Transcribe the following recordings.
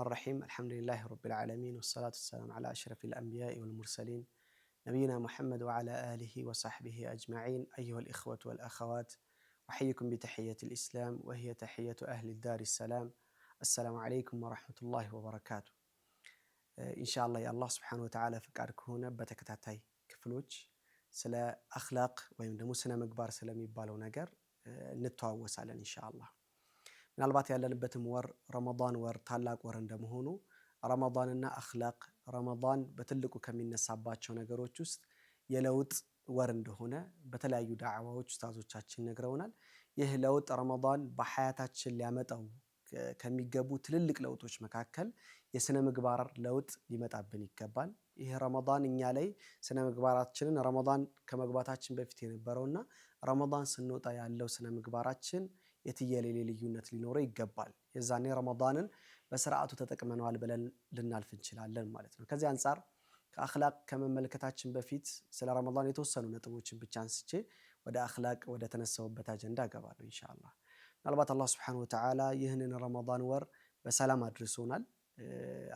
الرحمن الرحيم الحمد لله رب العالمين والصلاة والسلام على أشرف الأنبياء والمرسلين نبينا محمد وعلى آله وصحبه أجمعين أيها الإخوة والأخوات أحييكم بتحية الإسلام وهي تحية أهل الدار السلام السلام عليكم ورحمة الله وبركاته إن شاء الله يا الله سبحانه وتعالى فكارك هنا بتكتاتي كفلوج سلا أخلاق ويمدمو سنة مقبار سلام يبالو نقر نتواو وسالا إن شاء الله ምናልባት ያለንበትም ወር ረመዳን ወር ታላቅ ወር እንደመሆኑ ረመዳንና አኽላቅ ረመዳን በትልቁ ከሚነሳባቸው ነገሮች ውስጥ የለውጥ ወር እንደሆነ በተለያዩ ዳዕዋዎች ኡስታዞቻችን ነግረውናል። ይህ ለውጥ ረመዳን በሐያታችን ሊያመጣው ከሚገቡ ትልልቅ ለውጦች መካከል የስነ ምግባር ለውጥ ሊመጣብን ይገባል። ይህ ረመዳን እኛ ላይ ስነ ምግባራችንን ረመዳን ከመግባታችን በፊት የነበረውና ረመዳን ስንወጣ ያለው ስነ ምግባራችን የትየሌሌ ልዩነት ሊኖረው ይገባል። የዛኔ ረመዳንን በስርዓቱ ተጠቅመናል ብለን ልናልፍ እንችላለን ማለት ነው። ከዚህ አንፃር ከአኽላቅ ከመመልከታችን በፊት ስለ ረመዳን የተወሰኑ ነጥቦችን ብቻ አንስቼ ወደ አኽላቅ ወደ ተነሳውበት አጀንዳ እገባለሁ ኢንሻአላህ። ምናልባት አላህ Subhanahu Wa Ta'ala ይህንን ረመዳን ወር በሰላም አድርሶናል።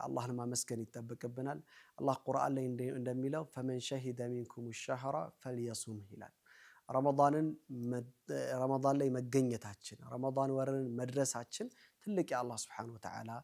አላህን ማመስገን ይጠበቅብናል። አላህ ቁርአን ላይ እንደሚለው فمن شهد منكم الشهر فليصم ይላል። ረመዳን ላይ መገኘታችን ረመዳን ወርን መድረሳችን ትልቅ የአላህ Subhanahu Wa Ta'ala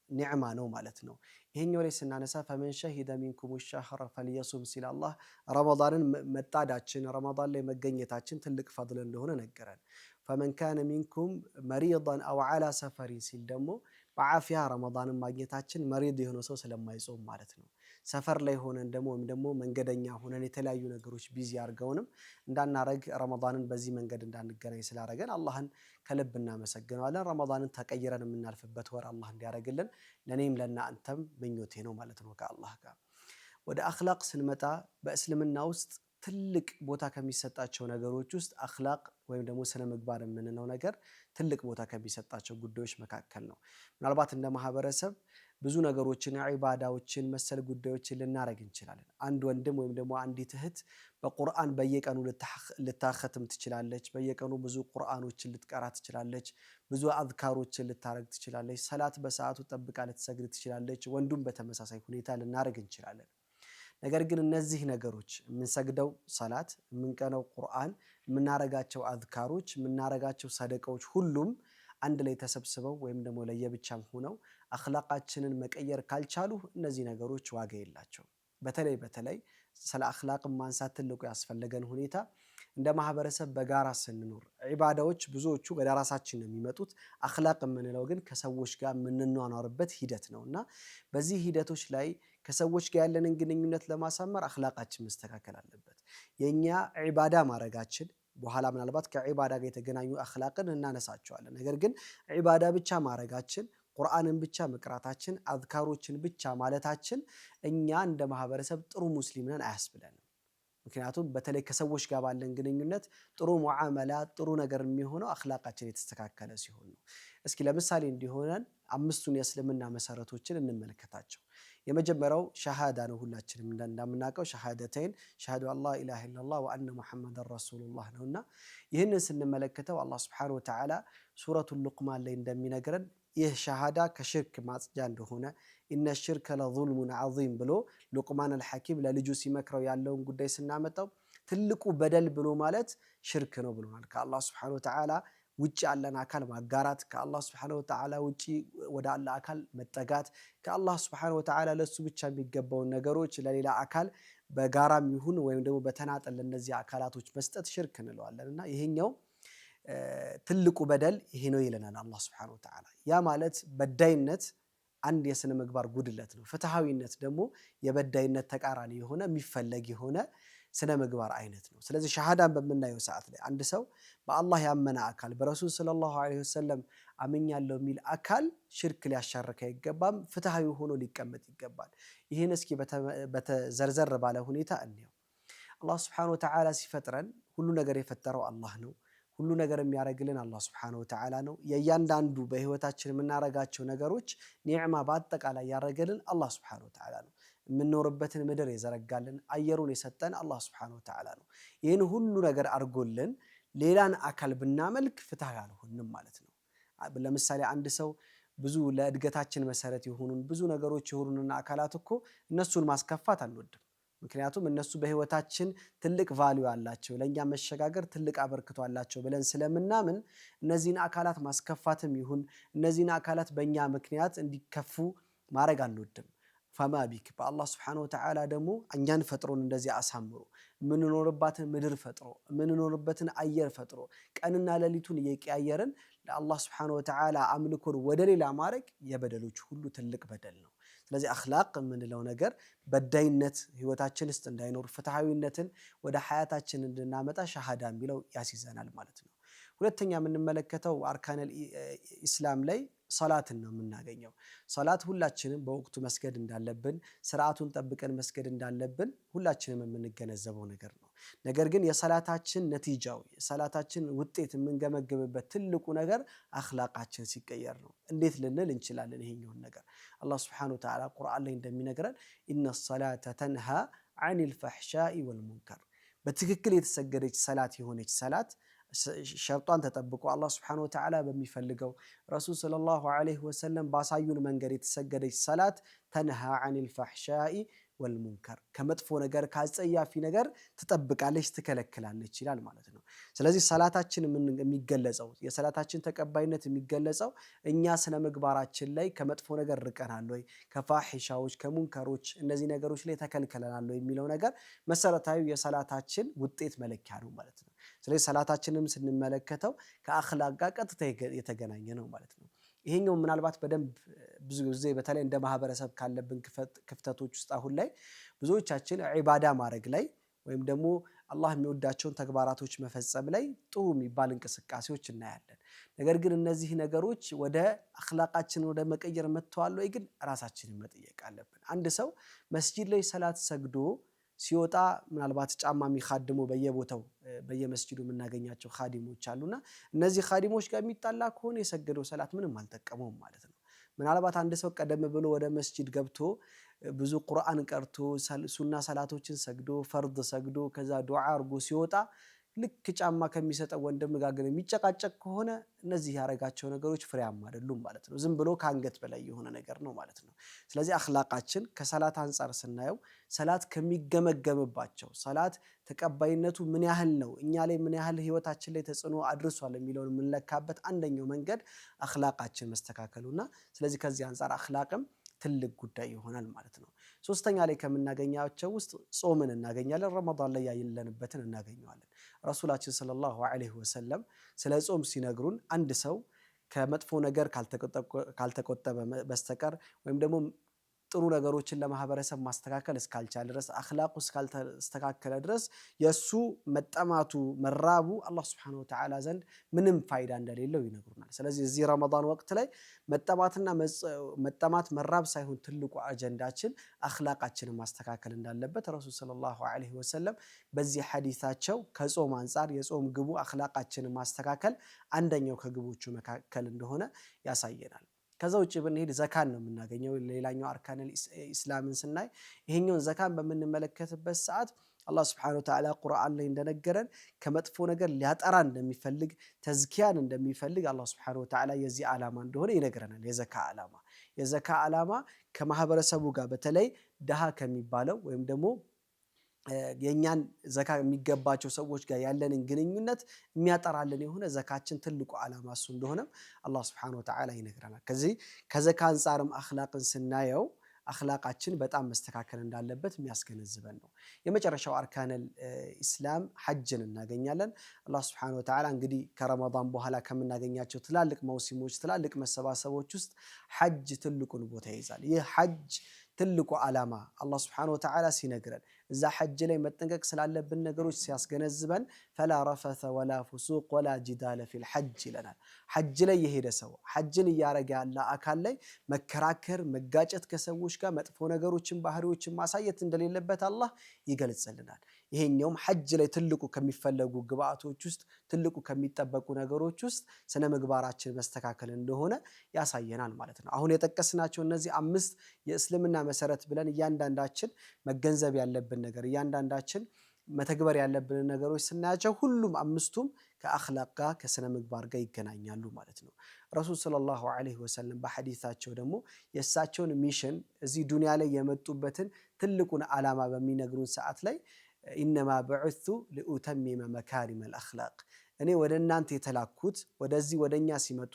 ኒዕማ ነው ማለት ነው። ይሄኛው ላይ ስናነሳ فمن شهد منكم الشهر فليصم ሲል አላህ ረመዳንን መጣዳችን ረመዳን ላይ መገኘታችን ትልቅ ፈድል እንደሆነ ነገረን። فمن كان منكم مريضا او على سفر ሲል ደግሞ በአፊያ ረመዳንን ማግኘታችን መሪድ የሆነ ሰው ስለማይጾም ማለት ነው። ሰፈር ላይ ሆነን ደግሞ መንገደኛ ሆነን የተለያዩ ነገሮች ቢዚ አርገውንም እንዳናረግ ረመዳንን በዚህ መንገድ እንዳንገናኝ ስላረገን አላህን ከልብ እናመሰግናለን። ረመዳንን ተቀይረን የምናልፍበት ወር አላህ እንዲያረግልን ለኔም ለናንተም ምኞቴ ነው ማለት ነው ከአላህ ጋር። ወደ አኽላቅ ስንመጣ በእስልምና ውስጥ ትልቅ ቦታ ከሚሰጣቸው ነገሮች ውስጥ አኽላቅ ወይም ደግሞ ስነ ምግባር የምንለው ነገር ትልቅ ቦታ ከሚሰጣቸው ጉዳዮች መካከል ነው። ምናልባት እንደ ማህበረሰብ ብዙ ነገሮችን ዒባዳዎችን መሰል ጉዳዮችን ልናረግ እንችላለን። አንድ ወንድም ወይም ደግሞ አንዲት እህት በቁርአን በየቀኑ ልታኸትም ትችላለች። በየቀኑ ብዙ ቁርአኖችን ልትቀራ ትችላለች። ብዙ አዝካሮችን ልታረግ ትችላለች። ሰላት በሰዓቱ ጠብቃ ልትሰግድ ትችላለች። ወንዱም በተመሳሳይ ሁኔታ ልናረግ እንችላለን። ነገር ግን እነዚህ ነገሮች የምንሰግደው ሰላት፣ የምንቀነው ቁርአን፣ የምናረጋቸው አዝካሮች፣ የምናረጋቸው ሰደቃዎች ሁሉም አንድ ላይ ተሰብስበው ወይም ደግሞ ለየብቻም ሆነው አኽላቃችንን መቀየር ካልቻሉ እነዚህ ነገሮች ዋጋ የላቸውም። በተለይ ስለ አኽላቅ ማንሳት ትልቁ ያስፈልገን ሁኔታ እንደ ማህበረሰብ በጋራ ስንኖር ዒባዳዎች ብዙዎቹ ወደ ራሳችን ነው የሚመጡት። አኽላቅ የምንለው ግን ከሰዎች ጋር የምንኗኗርበት ሂደት ነውና በዚህ ሂደቶች ላይ ከሰዎች ጋር ያለንን ግንኙነት ለማሳመር አኽላቃችን መስተካከል አለበት። የኛ ዒባዳ ማረጋችን በኋላ ምናልባት ከዒባዳ ጋር የተገናኙ አኽላቅን እናነሳቸዋለን። ነገር ግን ዒባዳ ብቻ ማረጋችን ቁርአንን ብቻ መቅራታችን አዝካሮችን ብቻ ማለታችን እኛ እንደ ማህበረሰብ ጥሩ ሙስሊም ነን አያስብለንም። ምክንያቱም በተለይ ከሰዎች ጋር ባለን ግንኙነት ጥሩ ሙዓመላ ጥሩ ነገር የሚሆነው አኽላቃችን የተስተካከለ ሲሆን ነው። እስኪ ለምሳሌ እንዲሆነን አምስቱን የእስልምና መሰረቶችን እንመለከታቸው። የመጀመሪያው ሸሃዳ ነው። ሁላችንም እንደምናውቀው ሸሃደተይን ሸሃዱ አላ ኢላሃ ኢላላህ ወአነ ሙሐመደን ረሱሉላህ ነውና ይህንን ስንመለከተው አላህ Subhanahu Wa Ta'ala ሱረቱል ሉቅማን ላይ እንደሚነግረን ይህ ሸሃዳ ከሽርክ ማጽጃ እንደሆነ ኢነ ሽርከ ለዙልሙን ዐዚም ብሎ ሉቅማን አልሐኪም ለልጁ ሲመክረው ያለውን ጉዳይ ስናመጣው ትልቁ በደል ብሎ ማለት ሽርክ ነው ብሎናል። ከአላህ Subhanahu Wa Ta'ala ውጪ ያለን አካል ማጋራት፣ ከአላህ Subhanahu Wa Ta'ala ውጪ ወደ አላህ አካል መጠጋት፣ ከአላህ Subhanahu Wa Ta'ala ለሱ ብቻ የሚገባውን ነገሮች ለሌላ አካል በጋራም ይሁን ወይም ደግሞ በተናጠል ለነዚህ አካላቶች መስጠት ሽርክ እንለዋለንና ይሄኛው ትልቁ በደል ይሄ ነው ይለናል አላህ Subhanahu Wa Ta'ala። ያ ማለት በዳይነት አንድ የስነ ምግባር ጉድለት ነው። ፍትሃዊነት ደግሞ የበዳይነት ተቃራኒ የሆነ የሚፈለግ የሆነ ስነ ምግባር አይነት ነው። ስለዚህ ሸሃዳን በመናየው ሰዓት ላይ አንድ ሰው በአላህ ያመነ አካል በረሱል ሰለላሁ ዐለይሂ ወሰለም አምኛለሁ የሚል አካል ሽርክ ሊያሻርክ አይገባም። ፍትሃዊ ሆኖ ሊቀመጥ ይገባል። ይሄን እስኪ በተዘርዘር ባለ ሁኔታ እንየው። አላህ Subhanahu Wa Ta'ala ሲፈጥረን ሁሉ ነገር የፈጠረው አላህ ነው። ሁሉ ነገር የሚያረግልን አላህ Subhanahu Wa Ta'ala ነው። የእያንዳንዱ በህይወታችን የምናረጋቸው ነገሮች ኒዕማ በአጠቃላይ ያረገልን አላህ Subhanahu Wa Ta'ala ነው። የምንኖርበትን ምድር የዘረጋልን አየሩን የሰጠን አላህ Subhanahu Wa Ta'ala ነው። ይህን ሁሉ ነገር አርጎልን ሌላን አካል ብናመልክ ፍትሃዊ አልሆንም ማለት ነው። ለምሳሌ አንድ ሰው ብዙ ለእድገታችን መሰረት የሆኑን ብዙ ነገሮች የሆኑንና አካላት እኮ እነሱን ማስከፋት አንወድም። ምክንያቱም እነሱ በህይወታችን ትልቅ ቫልዩ አላቸው፣ ለኛ መሸጋገር ትልቅ አበርክቶ አላቸው ብለን ስለምናምን እነዚህን አካላት ማስከፋትም ይሁን እነዚህን አካላት በእኛ ምክንያት እንዲከፉ ማድረግ አንወድም። ፈማ ቢክ በአላህ ስብሓነሁ ወተዓላ ደግሞ እኛን ፈጥሮን እንደዚህ አሳምሮ የምንኖርባትን ምድር ፈጥሮ የምንኖርበትን አየር ፈጥሮ ቀንና ሌሊቱን እየቀያየርን ለአላህ ስብሓነሁ ወተዓላ አምልኮን ወደ ሌላ ማድረግ የበደሎች ሁሉ ትልቅ በደል ነው። ስለዚህ አኽላቅ የምንለው ነገር በዳይነት ህይወታችን ውስጥ እንዳይኖር ፍትሃዊነትን ወደ ሐያታችን እንድናመጣ ሸሃዳ የሚለው ያስይዘናል ማለት ነው። ሁለተኛ የምንመለከተው አርካነል ኢስላም ላይ ሰላትን ነው የምናገኘው። ሰላት ሁላችንም በወቅቱ መስገድ እንዳለብን ስርዓቱን ጠብቀን መስገድ እንዳለብን ሁላችንም የምንገነዘበው ነገር ነው። ነገር ግን የሰላታችን ነቲጃው የሰላታችን ውጤት የምንገመግምበት ትልቁ ነገር አኽላቃችን ሲቀየር ነው። እንዴት ልንል እንችላለን? ይሄኛውን ነገር አላህ ሱብሓነሁ ወተዓላ ቁርአን ላይ እንደሚነግረን ኢነ ሰላተ ተንሃ ዐኒል ፈሕሻኢ ወልሙንከር፣ በትክክል የተሰገደች ሰላት የሆነች ሰላት ሸርጧን ተጠብቆ አላህ ስብሐነሁ ወተዓላ በሚፈልገው ረሱል ሰለላሁ ዐለይሂ ወሰለም ባሳዩን መንገድ የተሰገደች ሰላት ተንሃ ዐኒል ፈሕሻኢ ወልሙንከር፣ ከመጥፎ ነገር ከአጸያፊ ነገር ትጠብቃለች ትከለክላለች ይላል ማለት ነው። ስለዚህ ሰላታችን የሚገለጸው የሰላታችን ተቀባይነት የሚገለጸው እኛ ስነ ምግባራችን ላይ ከመጥፎ ነገር ርቀናል ወይ፣ ከፋሒሻዎች ከሙንከሮች እነዚህ ነገሮች ላይ ተከልክለናል ወይ የሚለው ነገር መሰረታዊ የሰላታችን ውጤት መለኪያ ነው ማለት ነው። ስለዚህ ሰላታችንም ስንመለከተው ከአኽላቅ ጋር ቀጥታ የተገናኘ ነው ማለት ነው። ይሄኛው ምናልባት በደንብ ብዙ ጊዜ በተለይ እንደ ማህበረሰብ ካለብን ክፍተቶች ውስጥ አሁን ላይ ብዙዎቻችን ዒባዳ ማድረግ ላይ ወይም ደግሞ አላህ የሚወዳቸውን ተግባራቶች መፈጸም ላይ ጥሩ የሚባል እንቅስቃሴዎች እናያለን። ነገር ግን እነዚህ ነገሮች ወደ አኽላቃችን ወደ መቀየር መጥተዋል ወይ ግን ራሳችንን መጠየቅ አለብን። አንድ ሰው መስጂድ ላይ ሰላት ሰግዶ ሲወጣ ምናልባት ጫማ የሚኻድሙ በየቦታው በየመስጂዱ የምናገኛቸው ኻዲሞች አሉና እነዚህ ኻዲሞች ጋር የሚጣላ ከሆነ የሰገደው ሰላት ምንም አልጠቀመውም ማለት ነው። ምናልባት አንድ ሰው ቀደም ብሎ ወደ መስጂድ ገብቶ ብዙ ቁርአን ቀርቶ ሱና ሰላቶችን ሰግዶ ፈርድ ሰግዶ ከዛ ዱዓ አድርጎ ሲወጣ ልክ ጫማ ከሚሰጠው ወንድም ጋር ግን የሚጨቃጨቅ ከሆነ እነዚህ ያረጋቸው ነገሮች ፍሬያማ አይደሉም ማለት ነው። ዝም ብሎ ከአንገት በላይ የሆነ ነገር ነው ማለት ነው። ስለዚህ አኽላቃችን ከሰላት አንፃር ስናየው ሰላት ከሚገመገምባቸው ሰላት ተቀባይነቱ ምን ያህል ነው፣ እኛ ላይ ምን ያህል ህይወታችን ላይ ተጽዕኖ አድርሷል የሚለውን የምንለካበት አንደኛው መንገድ አኽላቃችን መስተካከሉና ስለዚህ ከዚህ አንፃር አኽላቅም ትልቅ ጉዳይ ይሆናል ማለት ነው። ሶስተኛ ላይ ከምናገኛቸው ውስጥ ጾምን እናገኛለን። ረመዳን ላይ ያለንበትን እናገኘዋለን። ረሱላችን ሰለላሁ ዐለይሂ ወሰለም ስለ ጾም ሲነግሩን አንድ ሰው ከመጥፎ ነገር ካልተቆጠበ በስተቀር ወይም ደግሞ ጥሩ ነገሮችን ለማህበረሰብ ማስተካከል እስካልቻለ ድረስ አኽላቁ እስካልተስተካከለ ድረስ የሱ መጠማቱ መራቡ አላህ Subhanahu Wa Ta'ala ዘንድ ምንም ፋይዳ እንደሌለው ይነግሩናል። ስለዚህ እዚህ ረመዳን ወቅት ላይ መጠማት መራብ ሳይሆን ትልቁ አጀንዳችን አኽላቃችንን ማስተካከል እንዳለበት ረሱል ሰለላሁ ዐለይሂ ወሰለም በዚህ ሐዲሳቸው ከጾም አንፃር የጾም ግቡ አኽላቃችንን ማስተካከል አንደኛው ከግቦቹ መካከል እንደሆነ ያሳየናል። ከዛ ውጪ ብንሄድ ዘካን ነው የምናገኘው። ሌላኛው አርካነል ኢስላምን ስናይ ይሄኛውን ዘካን በምንመለከትበት ሰዓት አላህ Subhanahu Wa Ta'ala ቁርአን ላይ እንደነገረን ከመጥፎ ነገር ሊያጠራ እንደሚፈልግ ተዝኪያን እንደሚፈልግ አላህ Subhanahu Wa Ta'ala የዚህ ዓላማ እንደሆነ ይነግረናል። የዘካ ዓላማ ከማህበረሰቡ ጋር በተለይ ደሃ ከሚባለው ወይም ደግሞ የኛን ዘካ የሚገባቸው ሰዎች ጋር ያለንን ግንኙነት የሚያጠራልን የሆነ ዘካችን ትልቁ ዓላማ እሱ እንደሆነ አላህ Subhanahu Wa Ta'ala ይነግረናል። ከዚህ ከዘካ አንፃርም አኽላቅን ስናየው አኽላቃችን በጣም መስተካከል እንዳለበት የሚያስገነዝበን ነው። የመጨረሻው አርካነል ኢስላም ሐጅን እናገኛለን። አላህ Subhanahu Wa Ta'ala እንግዲህ ከረመዳን በኋላ ከምናገኛቸው ትላልቅ መውሲሞች ትላልቅ መሰባሰቦች ውስጥ ሐጅ ትልቁን ቦታ ይይዛል። ይህ ሐጅ ትልቁ ዓላማ አላህ Subhanahu Wa Ta'ala ሲነግረን እዛ ሐጅ ላይ መጠንቀቅ ስላለብን ነገሮች ሲያስገነዝበን ፈላ ረፈተ ወላ ፉሱቅ ወላ ጂዳለ ፊል ሐጅ ይለናል። ሐጅ ላይ የሄደ ሰው ሐጅን እያረገ ያለ አካል ላይ መከራከር፣ መጋጨት፣ ከሰዎች ጋር መጥፎ ነገሮችን ባህሪዎችን ማሳየት እንደሌለበት አላህ ይገልጽልናል። ይሄኛውም ሐጅ ላይ ትልቁ ከሚፈለጉ ግብአቶች ውስጥ ትልቁ ከሚጠበቁ ነገሮች ውስጥ ስነ ምግባራችን መስተካከል እንደሆነ ያሳየናል ማለት ነው። አሁን የጠቀስናቸው እነዚህ 5 የእስልምና መሰረት ብለን እያንዳንዳችን መገንዘብ ያለብን ነገር እያንዳንዳችን መተግበር ያለብን ነገሮች ስናያቸው ሁሉም 5ቱም ከአኽላቅ ጋር ከስነ ምግባር ጋር ይገናኛሉ ማለት ነው። ረሱል ሰለላሁ ዐለይሂ ወሰለም በሐዲሳቸው ደግሞ የእሳቸውን ሚሽን እዚህ ዱንያ ላይ የመጡበትን ትልቁን ዓላማ በሚነግሩን ሰዓት ላይ ኢነማ በዑቱ ሊኡተሚመ መካሪመል አኽላቅ እኔ ወደ እናንተ የተላኩት ወደዚህ ወደኛ ሲመጡ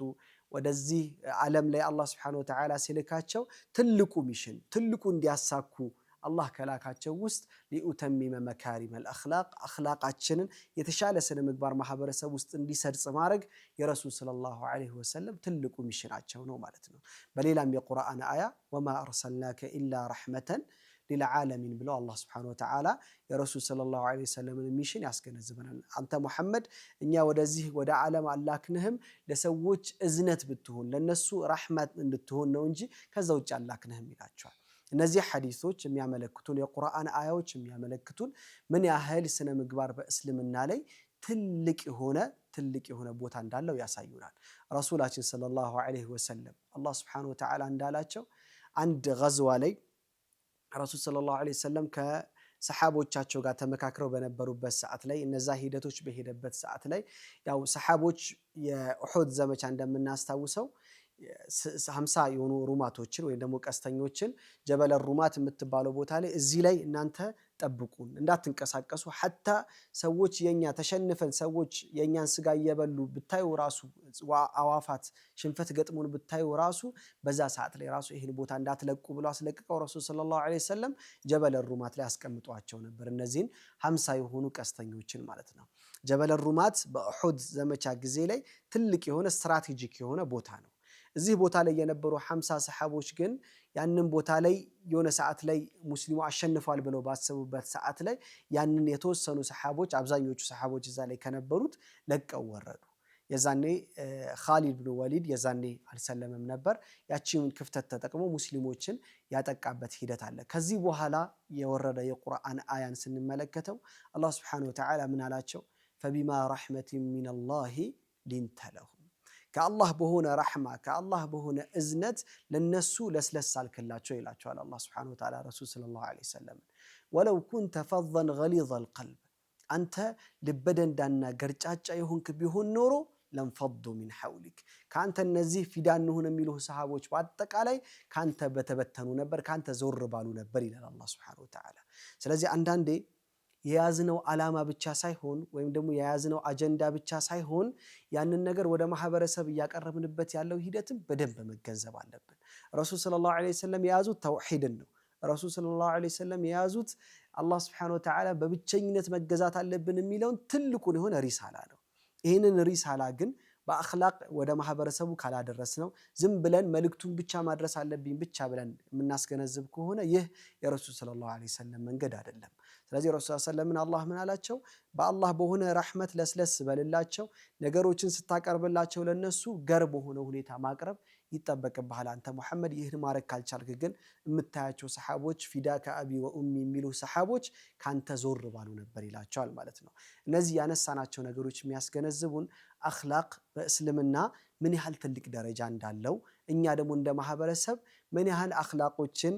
ወደዚህ ዓለም ላይ አላህ ሱብሓነሁ ወተዓላ ሲልካቸው ትልቁ ሚሽን ትልቁ እንዲያሳኩ አላህ ከላካቸው ውስጥ ሊኡተሚመ መካሪመል አኽላቅ አኽላቃችንን የተሻለ ስነ ምግባር ማህበረሰብ ውስጥ እንዲሰርጽ ማድረግ የረሱል ሰለላሁ ዐለይሂ ወሰለም ትልቁ ሚሽናቸው ነው ማለት ነው። በሌላም የቁርአን አያ ወማ አርሰልናከ ኢላ ረሕመተን ሊልዓለሚን ብለው አላህ ሱብሓነሁ ወተዓላ የረሱል ሰለላሁ ዐለይሂ ወሰለምን ሚሽን ያስገነዝበናል። አንተ ሙሐመድ እኛ ወደዚህ ወደ ዓለም አላክንህም ለሰዎች እዝነት ብትሆን ለነሱ ረሕመት እንድትሆን ነው እንጂ ከዛ ውጭ አላክንህም ይላቸዋል። እነዚህ ሐዲሶች የሚያመለክቱን የቁርአን አያዎች የሚያመለክቱን ምን ያህል ስነ ምግባር በእስልምና ላይ ትልቅ የሆነ ቦታ እንዳለው ያሳዩናል። ረሱላችን ሰለላሁ ዐለይሂ ወሰለም አላህ ሱብሓነሁ ወተዓላ እንዳላቸው አንድ ገዝዋ ላይ ረሱል ሰለላሁ ዐለይሂ ወሰለም ከሰሓቦቻቸው ጋር ተመካክረው በነበሩበት ሰዓት ላይ እነዛ ሂደቶች በሄደበት ሰዓት ላይ ያው ሰሓቦች የኡሑድ ዘመቻ እንደምናስታውሰው 50 የሆኑ ሩማቶችን ወይም ደግሞ ቀስተኞችን ጀበለ ሩማት የምትባለው ቦታ ላይ እዚህ ላይ እናንተ ጠብቁን እንዳትንቀሳቀሱ ሐታ ሰዎች የኛ ተሸንፈን ሰዎች የኛን ስጋ እየበሉ ብታዩ ራሱ አዋፋት ሽንፈት ገጥሞን ብታዩ ራሱ በዛ ሰዓት ላይ ራሱ ይሄን ቦታ እንዳትለቁ ብሎ አስለቅቀው ረሱል ሰለላሁ ዐለይሂ ወሰለም ጀበለ ሩማት ላይ አስቀምጧቸው ነበር። እነዚህን 50 የሆኑ ቀስተኞችን ማለት ነው። ጀበለ ሩማት በኡሑድ ዘመቻ ጊዜ ላይ ትልቅ የሆነ ስትራቴጂክ የሆነ ቦታ ነው። እዚህ ቦታ ላይ የነበሩ 50 ሰሓቦች ግን ያንን ቦታ ላይ የሆነ ሰዓት ላይ ሙስሊሙ አሸንፏል ብለው ባሰቡበት ሰዓት ላይ ያንን የተወሰኑ ሰሓቦች አብዛኞቹ ሰሓቦች እዛ ላይ ከነበሩት ለቀው ወረዱ። የዛኔ ኻሊድ ብን ወሊድ የዛኔ አልሰለመም ነበር። ያቺን ክፍተት ተጠቅሞ ሙስሊሞችን ያጠቃበት ሂደት አለ። ከዚህ በኋላ የወረደ የቁርአን አያን ስንመለከተው አላህ ሱብሓነሁ ወተዓላ ምን አላቸው? ፈቢማ ረሕመቲን ሚነላሂ ሊንተ ለሁም ከአላህ በሆነ ረሕማ ከአላህ በሆነ እዝነት ለነሱ ለስለስ አልክላቸው ይላቸዋል አላህ ሱብሓነሁ ወተዓላ ረሱል ሰለላሁ ዐለይሂ ወሰለም። ወለው ኩንተ ፈዘን ገሊዘል ቀልብ አንተ ልበደንዳና ገርጫጫ የሆንክ ቢሆን ኖሮ ለንፈዱ ሚን ሐውሊክ ከአንተ እነዚህ ፊዳ እንሁን የሚሉህ ሰሃቦች በአጠቃላይ ከአንተ በተበተኑ ነበር፣ ከአንተ ዞር ባሉ ነበር ይላል አላህ ሱብሓነሁ ወተዓላ። ስለዚህ አንዳንዴ የያዝነው ዓላማ ብቻ ሳይሆን ወይም ደግሞ የያዝነው አጀንዳ ብቻ ሳይሆን ያንን ነገር ወደ ማህበረሰብ እያቀረብንበት ያለው ሂደትም በደንብ መገንዘብ አለብን። ረሱል ሰለላሁ ዐለይሂ ወሰለም የያዙት ተውሂድን ነው። ረሱል ሰለላሁ ዐለይሂ ወሰለም የያዙት አላህ ሱብሓነሁ ወተዓላ በብቸኝነት መገዛት አለብን የሚለውን ትልቁን የሆነ ሪሳላ ነው። ይህንን ሪሳላ ግን በአኽላቅ ወደ ማህበረሰቡ ካላደረስነው ዝም ብለን መልእክቱን ብቻ ማድረስ አለብኝ ብቻ ብለን የምናስገነዝብ ከሆነ ይህ የረሱል ሰለላሁ ዐለይሂ ወሰለም መንገድ አይደለም። ስለዚህ ረሱል ሰለላሁ ዐለይሂ ወሰለም አላህ ምን አላቸው? በአላህ በሆነ ረሕመት ለስለስ በልላቸው፣ ነገሮችን ስታቀርብላቸው ለነሱ ገር በሆነ ሁኔታ ማቅረብ ይጠበቅብሃል አንተ ሙሐመድ። ይህን ማድረግ ካልቻልክ ግን የምታያቸው ሰሓቦች ፊዳከ አቢ ወኡሚ የሚሉ ሰሓቦች ካንተ ዞር ባሉ ነበር ይላቸዋል ማለት ነው። እነዚህ ያነሳናቸው ነገሮች የሚያስገነዝቡን አኽላቅ በእስልምና ምን ያህል ትልቅ ደረጃ እንዳለው፣ እኛ ደግሞ እንደ ማህበረሰብ ምን ያህል አኽላቆችን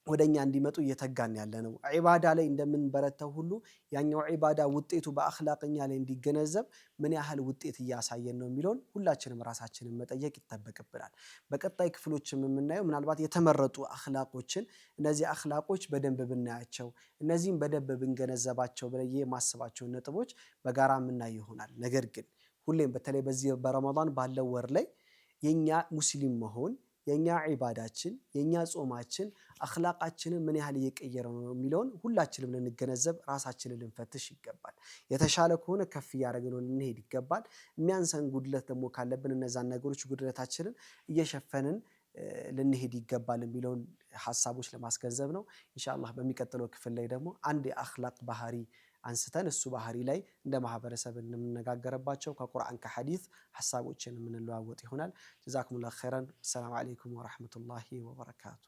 ወደኛ እንዲመጡ እየተጋን ያለ ነው። ዒባዳ ላይ እንደምንበረተው ሁሉ ያኛው ዒባዳ ውጤቱ በአኽላቅኛ ላይ እንዲገነዘብ ምን ያህል ውጤት እያሳየን ነው የሚለውን ሁላችንም ራሳችንን መጠየቅ ይጠበቅብናል። በቀጣይ ክፍሎችም የምናየው ምናልባት የተመረጡ አኽላቆችን እነዚህ አኽላቆች በደንብ ብናያቸው እነዚህም በደንብ ብንገነዘባቸው ብዬ የማስባቸውን ነጥቦች በጋራ የምናይ ይሆናል። ነገር ግን ሁሌም በተለይ በዚህ በረመዳን ባለው ወር ላይ የኛ ሙስሊም መሆን የኛ ዒባዳችን የኛ ጾማችን አኽላቃችንን ምን ያህል እየቀየረው ነው የሚለውን ሁላችንም ልንገነዘብ ራሳችንን ልንፈትሽ ይገባል። የተሻለ ከሆነ ከፍ እያደረግን ልንሄድ ይገባል። የሚያንሰን ጉድለት ደግሞ ካለብን እነዛን ነገሮች ጉድለታችንን እየሸፈንን ልንሄድ ይገባል የሚለውን ሐሳቦች ለማስገንዘብ ነው። ኢንሻአላህ በሚቀጥለው ክፍል ላይ ደግሞ አንድ የአኽላቅ ባህሪ አንስተን እሱ ባህሪ ላይ እንደ ማህበረሰብ እንነጋገርባቸው ከቁርአን ከሐዲስ ሐሳቦችን የምንለዋወጥ ይሆናል። ጀዛኩሙላሁ ኸይራን። ሰላም አለይኩም ወራህመቱላሂ ወበረካቱ።